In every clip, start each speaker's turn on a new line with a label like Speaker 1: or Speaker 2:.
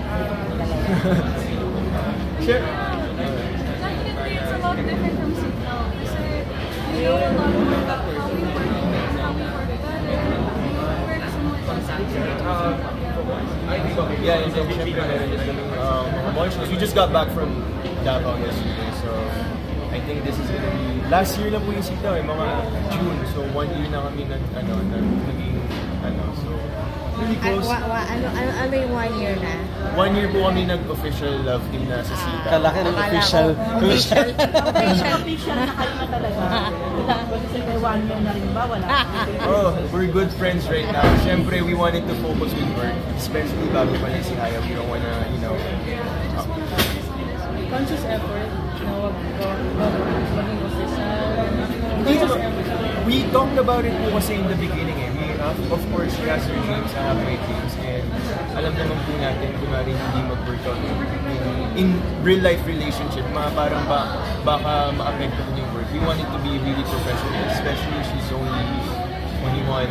Speaker 1: relationship dito po dalawa?
Speaker 2: Sure.
Speaker 3: Definitely, it's a lot different from Signal. Kasi we know a lot more about how we work together, how we work better, where gusto mo
Speaker 2: Yeah, and then syempre meron din kami mga launches. We just got back from Davao yesterday, so I think this is gonna be last year na po yung Sitaw, mga June. So 1 year na kami naging so really close.
Speaker 1: Ano yung 1 year na?
Speaker 2: 1 year po kami nag-official love team na sa Sitaw.
Speaker 4: Kalaki ng official.
Speaker 1: Official
Speaker 5: na kayo na talaga. Kasi may 1 year na rin ba? Wala.
Speaker 2: Oh, we're good friends right now. Syempre, we wanted to focus with work. Especially bago pa lang si Haya. We don't wanna,
Speaker 5: Conscious effort na maging official.
Speaker 2: We talked about it po kasi in the beginning of course, she has her dreams, I have my dreams, and alam naman po natin kung hindi mag-workout in real life relationship, parang baka ma-affect po yung work. We want it to be really professional, especially she's only 21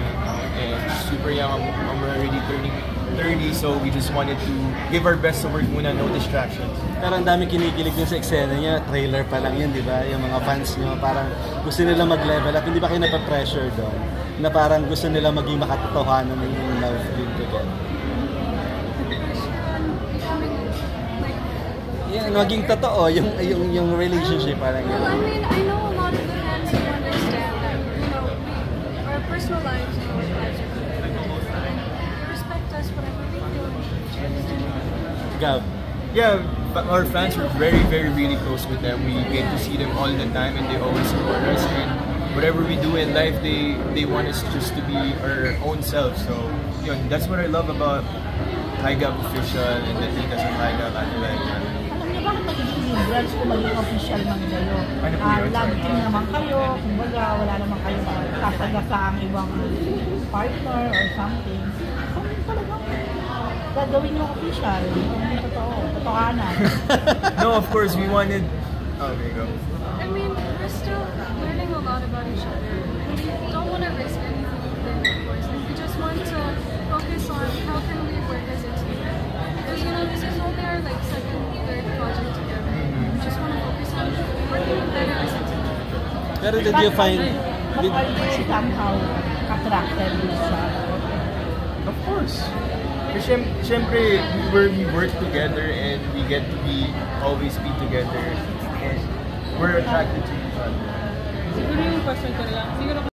Speaker 2: and super young. I'm already turning 30, so we just wanted to give our best sa work muna, no distractions.
Speaker 4: Pero ang dami kinikilig din sa eksena niya, trailer pa lang yun, di ba? Yung mga fans niyo, parang gusto nila mag-level up, hindi ba kayo napapressure doon? Na parang gusto nila maging makatotohanan ng yung love team together. Yeah, maging totoo, yung relationship, parang yun.
Speaker 3: Well, I mean, I know a lot of the fans who understand that, our personal lives and our lives are connected. And they respect us, whatever we do.
Speaker 4: Gab.
Speaker 2: Yeah, but our fans are very, very, really close with them. We get to see them all the time and they always support us. And whatever we do in life, they want us just to be our own selves. So, that's what I love about Higab Official and the Titas of Higab and like that.
Speaker 5: Alam niyo bakit magiging branch kung maging official man kayo?
Speaker 2: Ano po yun?
Speaker 5: Love team naman kayo, kumbaga wala naman kayo kakagasa ang ibang partner or something. Kung talagang gagawin yung official, hindi totoo, totohanan.
Speaker 2: No, of course, we wanted... Oh, there you go.
Speaker 3: I mean, we're still learning a lot about each other. And we don't want to risk anything then, of course. Like, we just want to focus on how can we work as a team. Because, this is only our, second, third project together. We just want to focus on working better as a team.
Speaker 4: Pero did you find...
Speaker 5: But are you somehow attracted with each other?
Speaker 2: Of course. Kasi syempre, we work together and we get to always be together. And we're attracted to each other.
Speaker 5: Siguro yung question ko lang, siguro